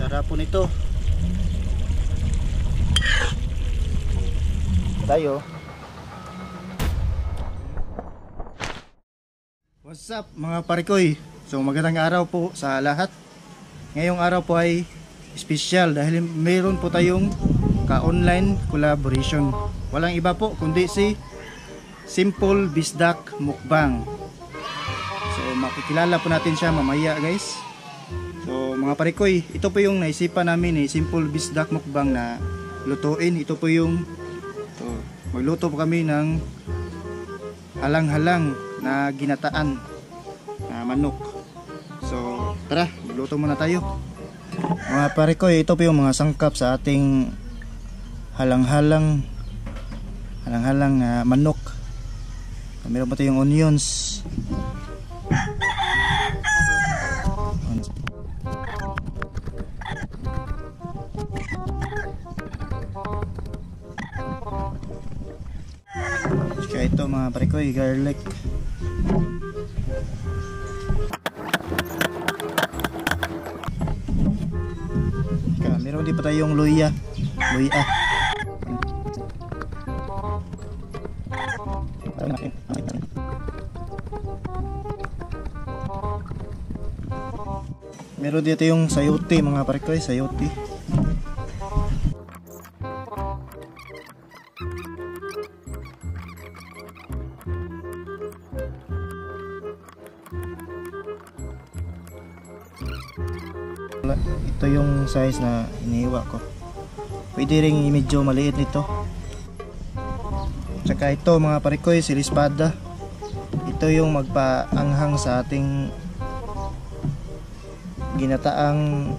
Sarap po nito. Tayo. What's up mga parikoy? So magandang araw po sa lahat. Ngayong araw po ay special dahil mayroon po tayong ka-online collaboration. Walang iba po kundi si Simple Bisdak Mukbang. So makikilala po natin siya mamaya guys. So mga parikoy, ito po yung naisipan namin ni Simple Bisdak Mukbang na lutuin. Ito po yung magluto po kami ng halang-halang na ginataan na manok. So tara, magluto muna tayo. Mga parikoy, ito po yung mga sangkap sa ating halang-halang na manok. Meron pa tayong onions, kaya ito mga parikoy, garlic. Kaya meron din pa tayong luya. Meron dito yung sayote mga parikoy, sayote. Ito yung size na iniiwa ko. Pwede ring medyo maliit nito. Tsaka ito mga parikoy, silispada. Ito yung magpaanghang sa ating ginataang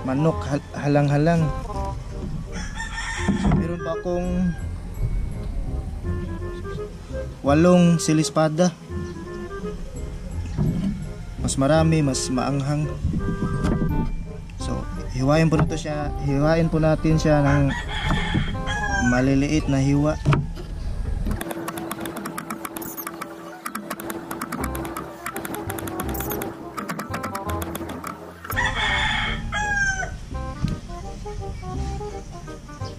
manok halang-halang. So, meron pa akong 8 silispada. Mas marami, mas maanghang. So hiwain po natin siya ng maliliit na hiwa.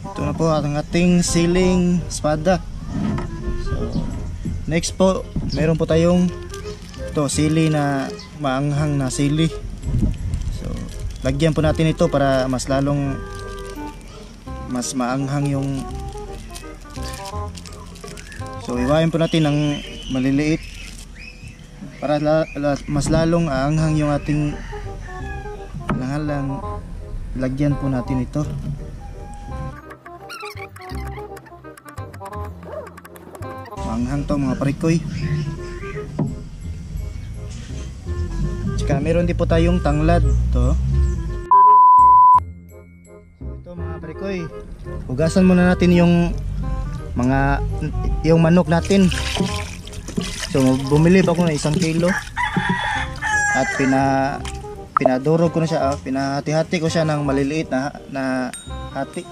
Ito na po ang ating siling espada. So next po, meron po tayong sili na maanghang na sili. So lagyan po natin ito para mas lalong mas maanghang yung. So iwain po natin ng maliliit para mas lalong aanghang yung ating halang. Lagyan po natin ito. Maanghang to mga parikoy. Tsaka meron din po tayong tanglad to. Ito mga parikoy, hugasan muna natin yung manok natin. So bumili pa ako ng 1 kilo at pinadurog ko na siya, pinahati-hati ko siya ng maliliit na hati.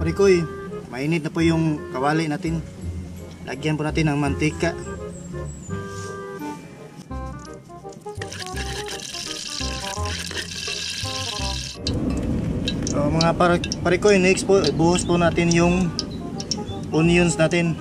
Parikoy, mainit na po yung kawali natin. Lagyan po natin ng mantika. So mga parikoy, next po, buhos po natin yung onions natin.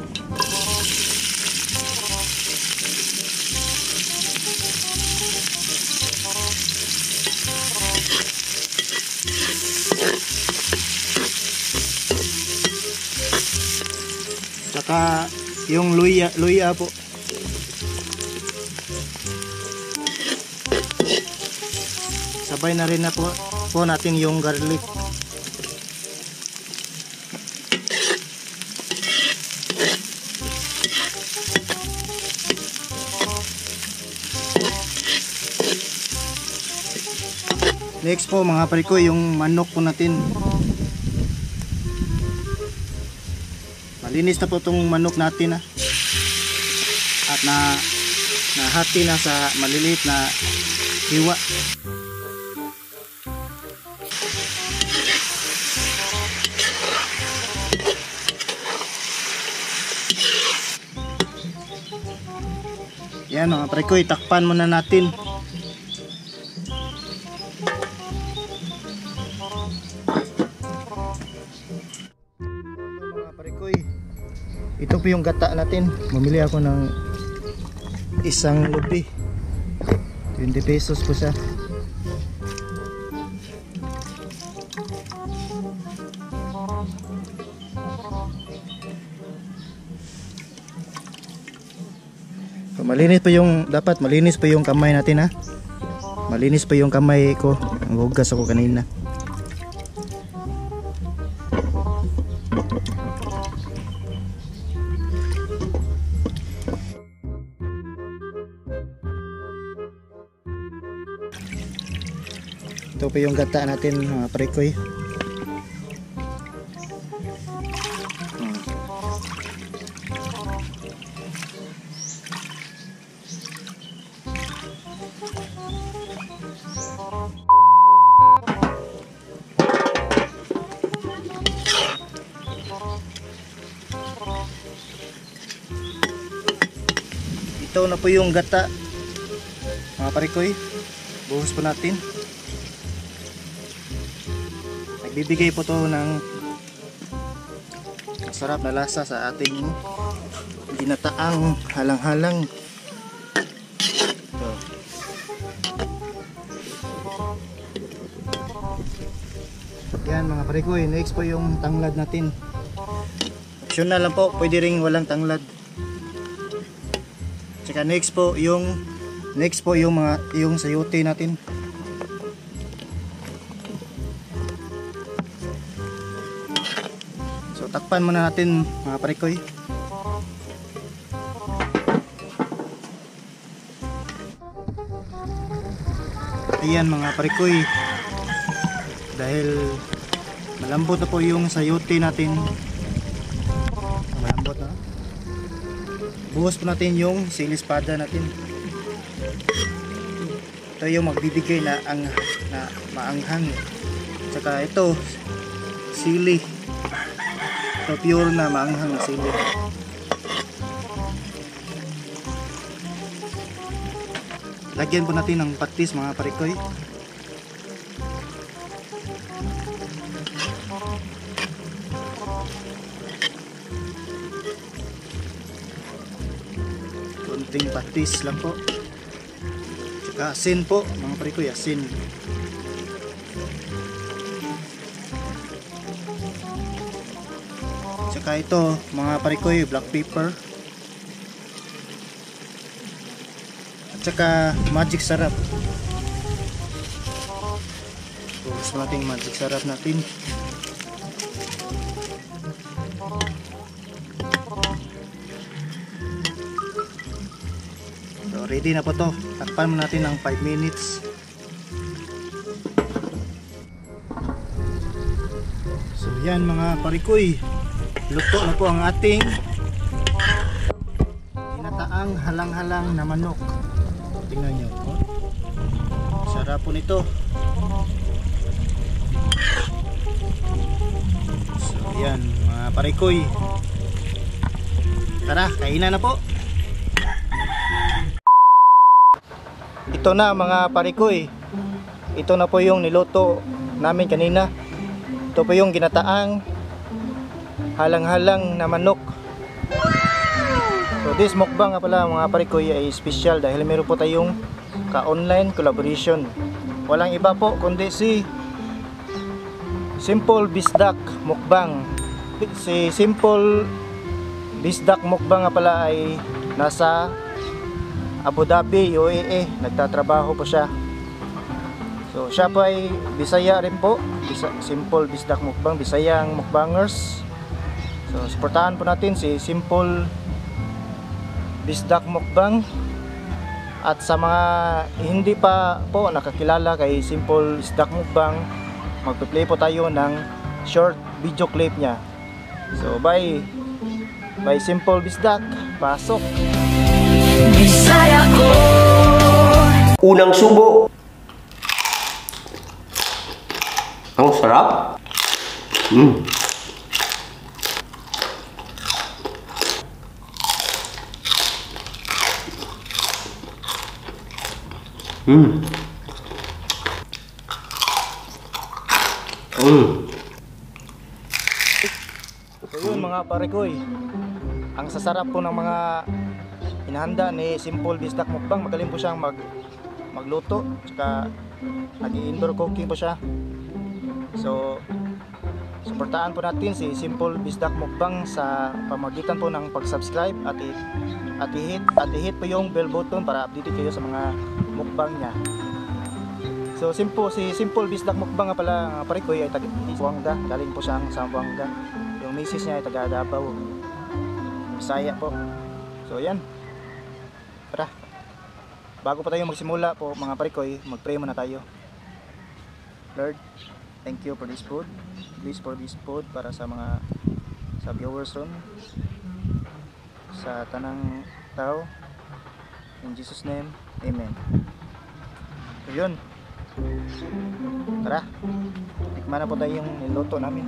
Tsaka yung luya po. Sabay na rin na po natin yung garlic. Next po mga parikoy, yung manok po natin. Malinis na po itong manok natin at nahati na sa maliliit na hiwa. Yan mga parikoy, takpan muna natin. Mga parikoy, ito po yung gata natin. Bumili ako ng isang lubi, 20 pesos po siya. So, malinis po yung, dapat malinis po yung kamay natin ha. Malinis po yung kamay ko. Ang hugas ako kanina. Ito po yung gata natin mga parikoy. Ito na po yung gata mga parikoy. Buhos po natin. Nagbibigay po to ng masarap na lasa sa ating ginataang halang-halang. Ito. Yan mga parikoy, next po yung tanglad natin. Optional lang po, pwede ring walang tanglad. Tsaka next po yung sayote natin. So takpan muna natin mga parikoy. Ayan mga parikoy, dahil malambot na po yung sayote natin. Malambot na. Buhos po natin yung sili espada natin. Ito yung magbibigay na maanghang. Tsaka ito sili. Ito pure na maanghang na sili. Lagyan po natin ng patis mga parikoy. Kunting patis lang po. Tsaka asin po mga parikoy, asin. Tsaka ito mga parikoy, black pepper. At tsaka magic sarap. Gusto natin magic sarap natin. So ready na po to. Takpan mo natin ng 5 minutes. So yan mga parikoy, luto na po ang ating ginataang halang-halang na manok. Tingnan nyo, oh. Sarap po nito. So yan mga parikoy, tara, kainan na po. Ito na mga parikoy, ito na po yung niluto namin kanina. Ito po yung ginataang halang-halang na manok. So this mukbang nga pala mga parikoy ay special dahil meron po tayong ka-online collaboration. Walang iba po kundi si Simple Bisdak Mukbang. Si Simple Bisdak Mukbang nga pala ay nasa Abu Dhabi, UAE. Nagtatrabaho po siya. So siya po ay Bisaya rin po. Simple Bisdak Mukbang, Bisayang Mukbangers. So suportahan po natin si Simple Bisdak Mukbang. At sa mga hindi pa po nakakilala kay Simple Bisdak Mukbang, magpe-play po tayo ng short video clip niya. So bye Simple Bisdak, pasok. Bisaya ko. Unang subo. Ang sarap. Hmm. Hmm. So yun mga parikoy, ang sasarap po ng mga inahanda ni Simple Bisdak Mukbang. Magaling po siyang magluto, tsaka nag-indoor cooking po siya. So suportahan po natin si Simple Bisdak Mukbang sa pamagitan po ng pag-subscribe at i-hit po yung bell button para updated kayo sa mga mukbang niya. So si Simple Bisdak Mukbang nga pala mga parikoy ay taga Buanga, galing po siyang sa Buanga. Yung misis niya ay taga Davao, Bisaya po. So yan, tara, bago pa tayo magsimula po mga parikoy, mag-pray muna tayo. Lord, thank you for this food. Please for this food para sa viewers ron, sa tanang tao. In Jesus name, Amen. So yun, tara, tikman na po tayo yung niluto namin.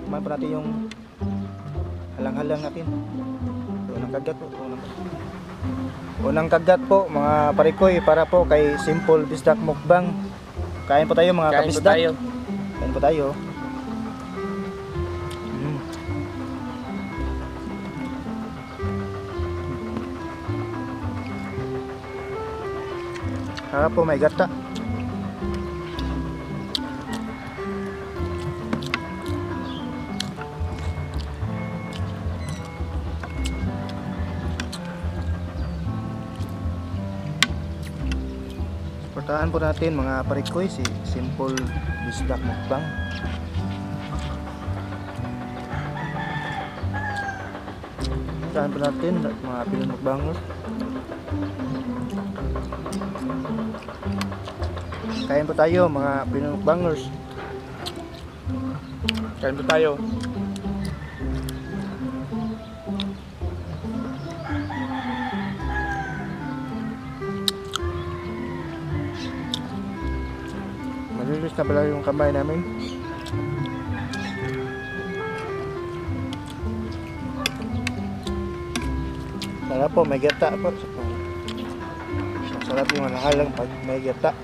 Tikman po natin yung halang-halang natin. So, unang kagat po, unang kagat po mga parikoy para po kay Simple Bisdak Mukbang. Kain po tayo mga kabisdak. Kain po tayo. Harap po, may gata. Suportahan po natin mga parikoy si Simple Bisdak Mukbang. Suportahan po natin mga Pinoy mukbangers. Kain po tayo mga Pinoy mukbangers. Kain po tayo. Malinis na pala yung kamay namin. Sarap po, may gata po. Masarap yung halahalang pag may gata.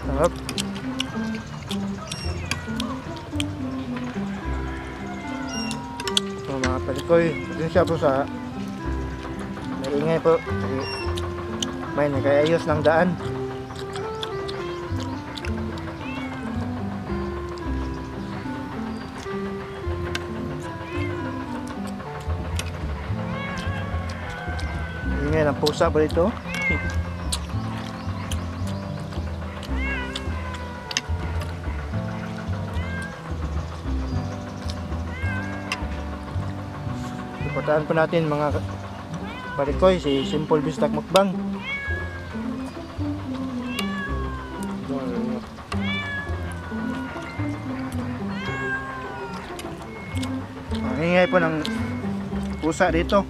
Sarap. So mga parikoy, pasensya po sa maingay po kasi may nagayayos ng daan. Ingay ng pusa po dito. Suportahan po natin mga parikoy si Simple Bisdak Mukbang. Ang ingay po ng pusa dito.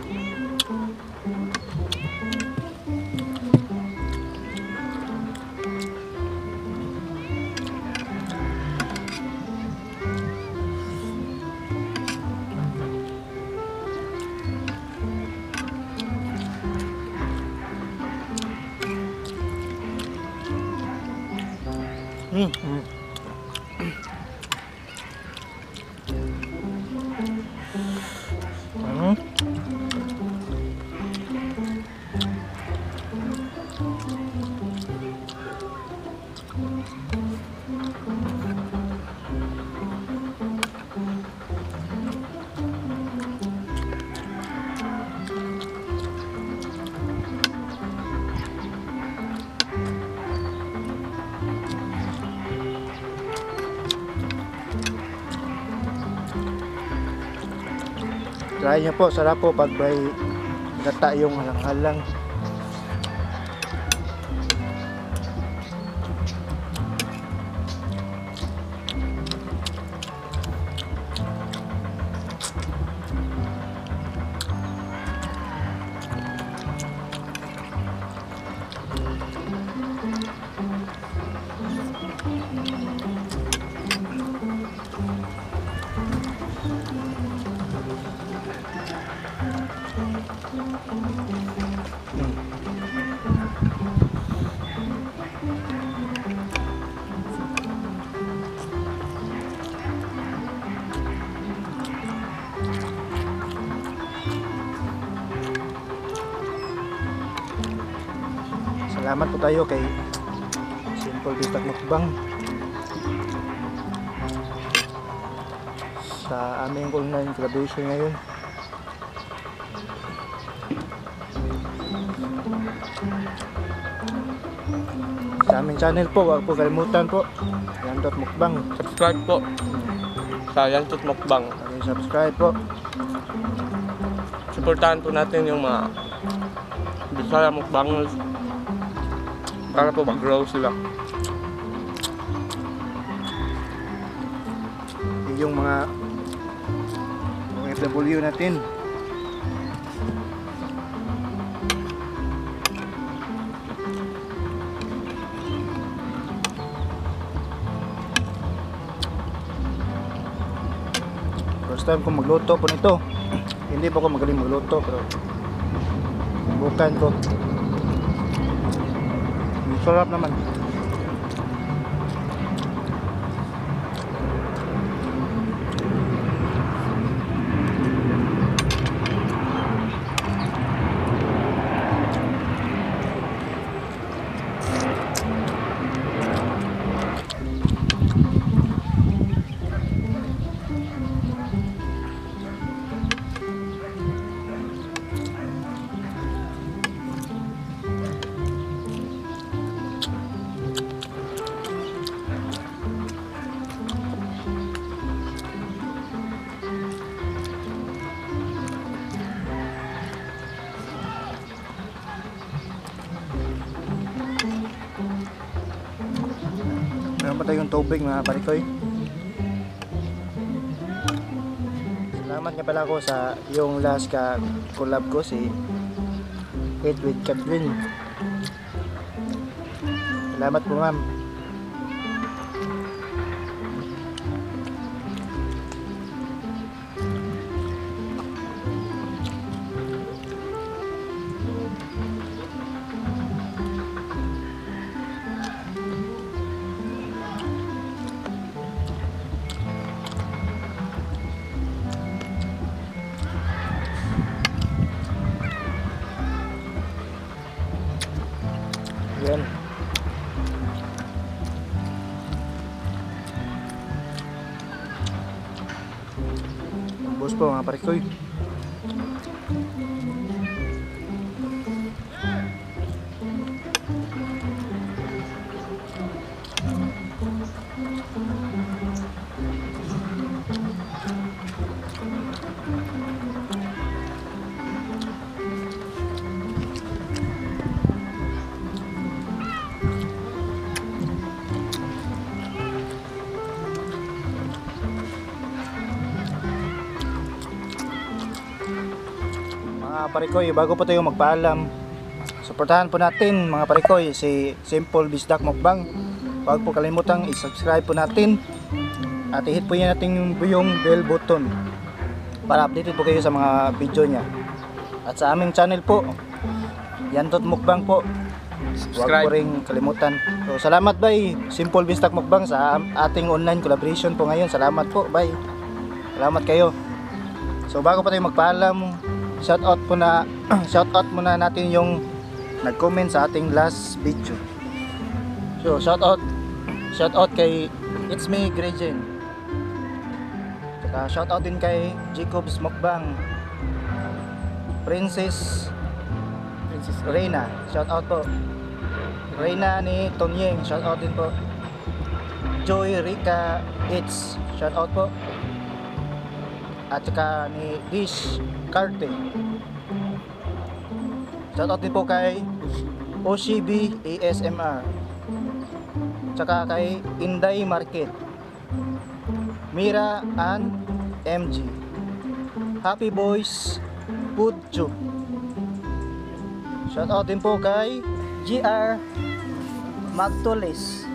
Try nyo po, sarap po pag may gata yung halang-halang. Salamat po tayo kay Simple Bistak Mukbang sa aming online collaboration ngayon. Sa aming channel po, huwag po kalimutan po, Yantot Mukbang. Subscribe po sa Yantot Mukbang. Subscribe po. Suportahan po natin yung mga Bisaya Mukbangers para po mag-grow sila. Yung mga FW natin. First time ko magluto po nito. Hindi pa ako magaling magluto pero bukan ko. Sarap naman. Meron pa tayong tubig mga parikoy. Salamat nga pala ko sa yung last ka collab ko si Eat with Catherine. Salamat po ma'am. Yan. Bos po mga parikoy. Mga parikoy, bago po tayo magpaalam, suportahan po natin mga parikoy si Simple Bistak Mukbang. Huwag po kalimutang i-subscribe po natin at i-hit po yan natin yung bell button para updated po kayo sa mga video niya. At sa aming channel po, Yantot Mukbang po, huwag po rin kalimutan. So, salamat bye Simple Bistak Mukbang sa ating online collaboration po ngayon. Salamat po, bye. Salamat kayo. So bago pa tayo magpaalam, shoutout muna natin yung nag-comment sa ating last video. So shoutout kay It's Me Grejen. Shoutout din kay Jacob's Mukbang, Princess Reina, shoutout po. Reina ni Tonyeng, shoutout din po. Joy Rica It's, shoutout po. At saka ni Dish Carte. Shoutout din po kay OCB ASMR. Tsaka kay Inday Market, Mira and MG, Happy Boys Food Tube. Shoutout din po kay GR Magtulis.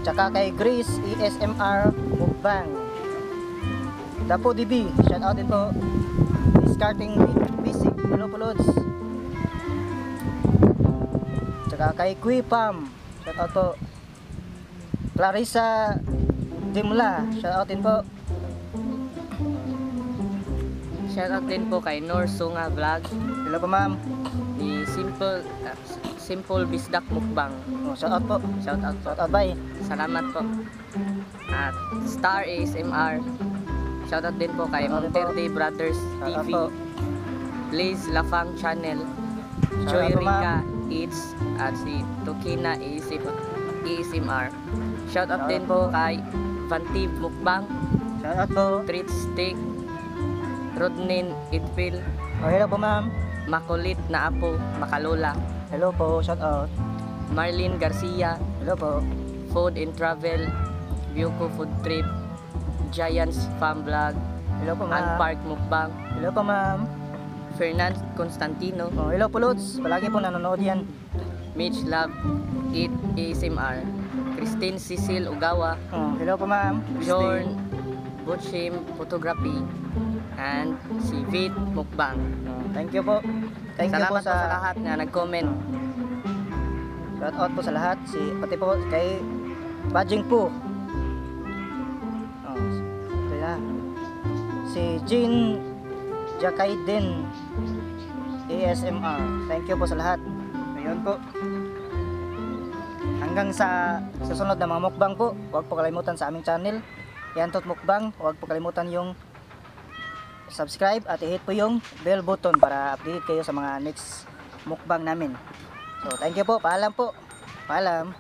Tsaka kay Grace ASMR Mukbang. Dapo DB, shoutout din po. Discarding Basic, hello Pulods. Tsaka kay Kui Pam, shoutout po. Clarissa Dimla, shoutout din po. Shoutout din po kay Nor Sunga Vlog, Hello po ma'am. ni Simple Bisdak Mukbang. Oh, shout out po. Shout out po. Shout out, bye. Salamat po. At Star ASMR. Shout out din po kay Shout out po. Monterde Brothers Shout out TV. po. Blaze Lafang Channel. Shout Joy out po, Rica Eats at si Tokina ASMR. Shout out Shout din out po po. kay Vantib Mukbang, Shout out po. Treat Steak, Rodnin Itpil, Oh, hello po, ma'am. Makulit na Apo, Makalola, Hello po, shout out. Marlene Garcia, Hello po. Food and Travel, Vyuko Food Trip, Giants Farm Vlog, Hello po, ma'am. Unpark Mukbang, Hello po, ma'am. Fernand Constantino, Oh, hello po, Lods. Palagi po nanonood yan. Mitch Love, Eat ASMR, Christine Cecil Ugawa, Oh, hello po, ma'am. Jorn Butchim Photography, and si Vid Mukbang. Oh, thank you po. Thank you po Salamat po sa lahat na nag-comment. Shout out po sa lahat. Pati po kay Bajing po. Oh, ito na. Si Jean Jakaiden ASMR. Thank you po sa lahat. Ayun po. Hanggang sa susunod na mga mukbang po, huwag po kalimutan sa aming channel. Yantot Mukbang. Huwag po kalimutan yung subscribe at i-hit po yung bell button para update kayo sa mga next mukbang namin. So, thank you po. Paalam po. Paalam.